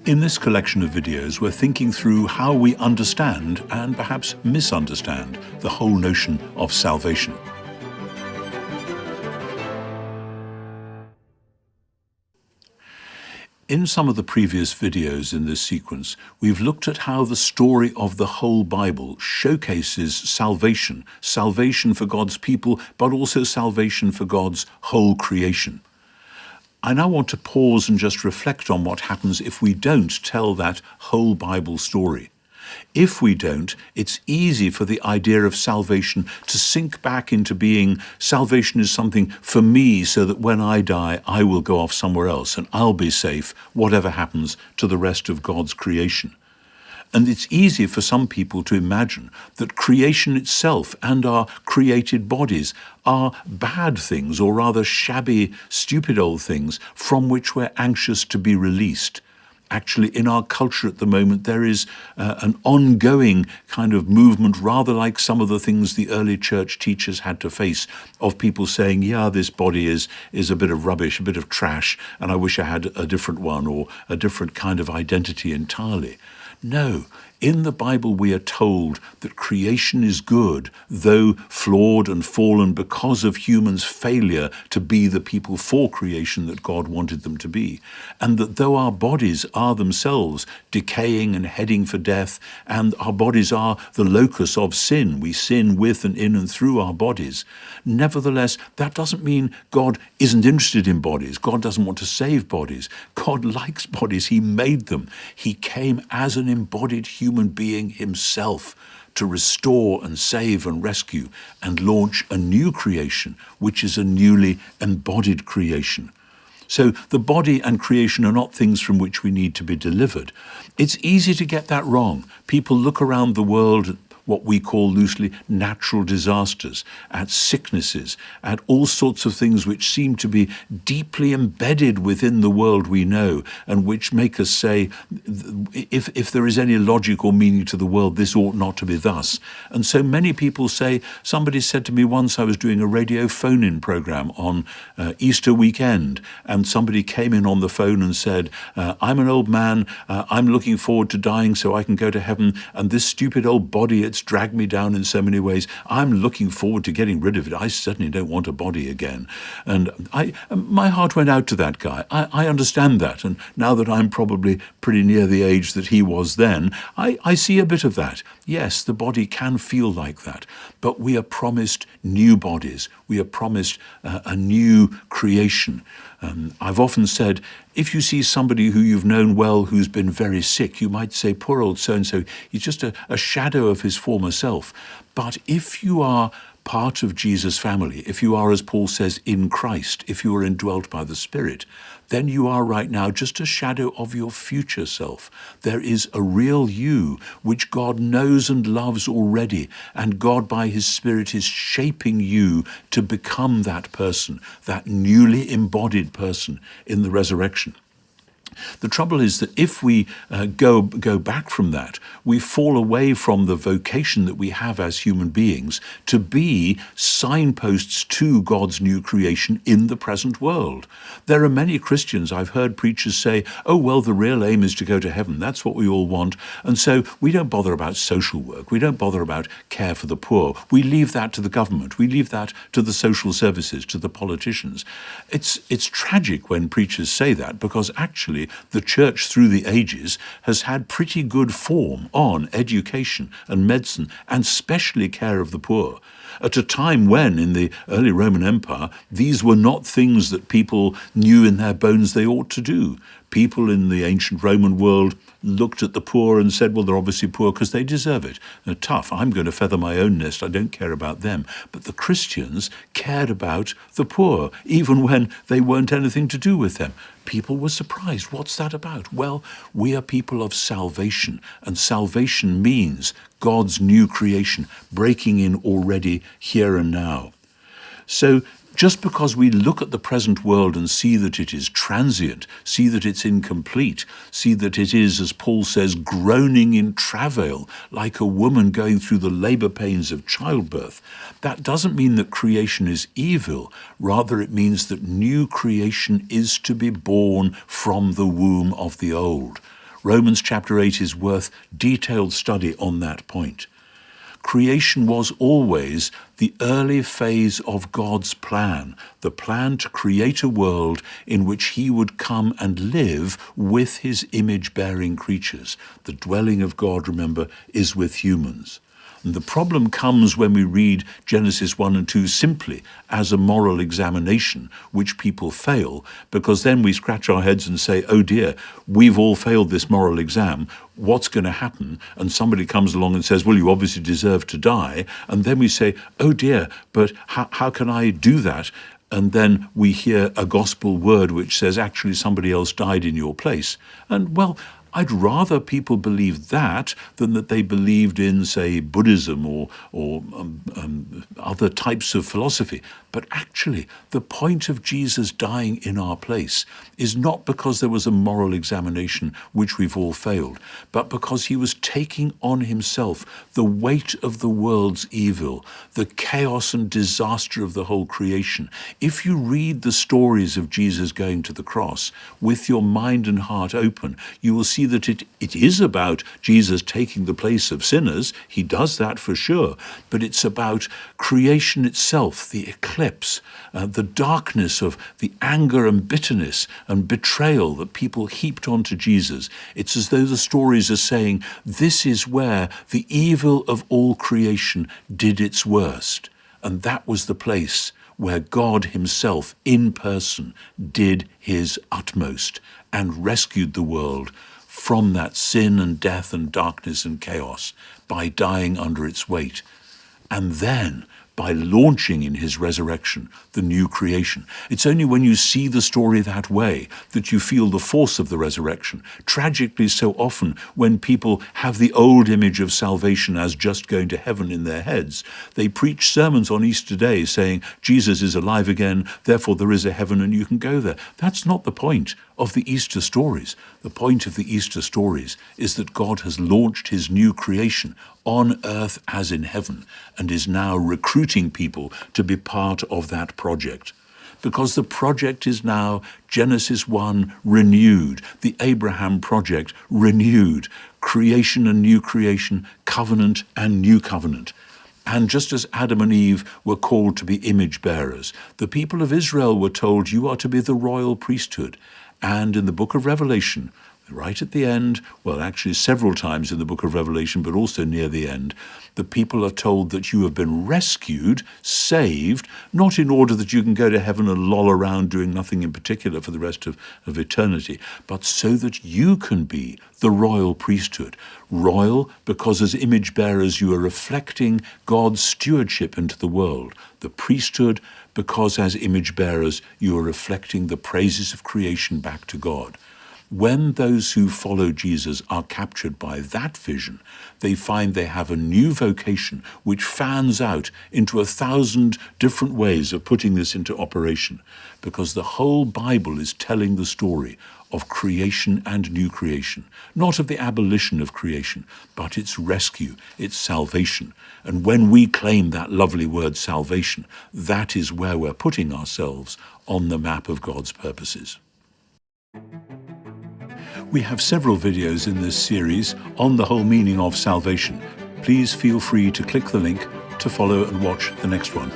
In this collection of videos, we're thinking through how we understand and perhaps misunderstand the whole notion of salvation. In some of the previous videos in this sequence, we've looked at how the story of the whole Bible showcases salvation, salvation for God's people, but also salvation for God's whole creation. I now want to pause and just reflect on what happens if we don't tell that whole Bible story. If we don't, it's easy for the idea of salvation to sink back into being salvation is something for me so that when I die, I will go off somewhere else and I'll be safe, whatever happens to the rest of God's creation. And it's easy for some people to imagine that creation itself and our created bodies are bad things, or rather shabby, stupid old things from which we're anxious to be released. Actually, in our culture at the moment, there is an ongoing kind of movement, rather like some of the things the early church teachers had to face, of people saying, yeah, this body is a bit of rubbish, a bit of trash, and I wish I had a different one or a different kind of identity entirely. No, in the Bible we are told that creation is good, though flawed and fallen because of humans' failure to be the people for creation that God wanted them to be. And that though our bodies are themselves decaying and heading for death, and our bodies are the locus of sin, we sin with and in and through our bodies, nevertheless, that doesn't mean God isn't interested in bodies. God doesn't want to save bodies. God likes bodies. He made them. He came as an embodied human being himself to restore and save and rescue and launch a new creation, which is a newly embodied creation. So the body and creation are not things from which we need to be delivered. It's easy to get that wrong. People look around the world, what we call loosely natural disasters, at sicknesses, at all sorts of things which seem to be deeply embedded within the world we know, and which make us say, if there is any logic or meaning to the world, this ought not to be thus. And so many people say, somebody said to me once, I was doing a radio phone-in program on Easter weekend, and somebody came in on the phone and said, I'm an old man, I'm looking forward to dying so I can go to heaven, and this stupid old body, it's dragged me down in so many ways. I'm looking forward to getting rid of it. I certainly don't want a body again. And my heart went out to that guy. I understand that. And now that I'm probably pretty near the age that he was then, I see a bit of that. Yes, the body can feel like that. But we are promised new bodies. We are promised a new creation. I've often said, if you see somebody who you've known well who's been very sick, you might say, poor old so-and-so, he's just a shadow of his former self. But if you are part of Jesus' family, if you are, as Paul says, in Christ, if you are indwelt by the Spirit, then you are right now just a shadow of your future self. There is a real you, which God knows and loves already, and God by his Spirit is shaping you to become that person, that newly embodied person in the resurrection. The trouble is that if we go back from that, we fall away from the vocation that we have as human beings to be signposts to God's new creation in the present world. There are many Christians, I've heard preachers say, oh, well, the real aim is to go to heaven. That's what we all want. And so we don't bother about social work. We don't bother about care for the poor. We leave that to the government. We leave that to the social services, to the politicians. It's tragic when preachers say that, because actually the church through the ages has had pretty good form on education and medicine, and especially care of the poor, at a time when, in the early Roman Empire, these were not things that people knew in their bones they ought to do. People in the ancient Roman world looked at the poor and said, well, they're obviously poor because they deserve it. They're tough. I'm going to feather my own nest. I don't care about them. But the Christians cared about the poor, even when they weren't anything to do with them. People were surprised. What's that about? Well, we are people of salvation, and salvation means God's new creation, breaking in already here and now. So just because we look at the present world and see that it is transient, see that it's incomplete, see that it is, as Paul says, groaning in travail, like a woman going through the labor pains of childbirth, that doesn't mean that creation is evil. Rather, it means that new creation is to be born from the womb of the old. Romans chapter 8 is worth detailed study on that point. Creation was always the early phase of God's plan, the plan to create a world in which he would come and live with his image-bearing creatures. The dwelling of God, remember, is with humans. And the problem comes when we read Genesis 1 and 2 simply as a moral examination, which people fail, because then we scratch our heads and say, oh dear, we've all failed this moral exam. What's going to happen? And somebody comes along and says, well, you obviously deserve to die. And then we say, oh dear, but how can I do that? And then we hear a gospel word which says, actually, somebody else died in your place. And well, I'd rather people believe that than that they believed in, say, Buddhism or other types of philosophy. But actually, the point of Jesus dying in our place is not because there was a moral examination which we've all failed, but because he was taking on himself the weight of the world's evil, the chaos and disaster of the whole creation. If you read the stories of Jesus going to the cross with your mind and heart open, you will see that it is about Jesus taking the place of sinners. He does that for sure. But it's about creation itself, the eclipse, the darkness of the anger and bitterness and betrayal that people heaped onto Jesus. It's as though the stories are saying, this is where the evil of all creation did its worst. And that was the place where God himself in person did his utmost and rescued the world from that sin and death and darkness and chaos by dying under its weight, and then by launching in his resurrection the new creation. It's only when you see the story that way that you feel the force of the resurrection. Tragically, so often when people have the old image of salvation as just going to heaven in their heads, they preach sermons on Easter Day saying, Jesus is alive again, therefore there is a heaven and you can go there. That's not the point of the Easter stories. The point of the Easter stories is that God has launched his new creation on earth as in heaven and is now recruiting people to be part of that project. Because the project is now Genesis 1 renewed, the Abraham project renewed, creation and new creation, covenant and new covenant. And just as Adam and Eve were called to be image bearers, the people of Israel were told, you are to be the royal priesthood. And in the book of Revelation, right at the end, well, actually several times in the book of Revelation, but also near the end, the people are told that you have been rescued, saved, not in order that you can go to heaven and loll around doing nothing in particular for the rest of eternity, but so that you can be the royal priesthood. Royal because as image bearers you are reflecting God's stewardship into the world. The priesthood because as image bearers you are reflecting the praises of creation back to God. When those who follow Jesus are captured by that vision, they find they have a new vocation which fans out into 1,000 different ways of putting this into operation, because the whole Bible is telling the story of creation and new creation, not of the abolition of creation, but its rescue, its salvation. And when we claim that lovely word salvation, that is where we're putting ourselves on the map of God's purposes. We have several videos in this series on the whole meaning of salvation. Please feel free to click the link to follow and watch the next one.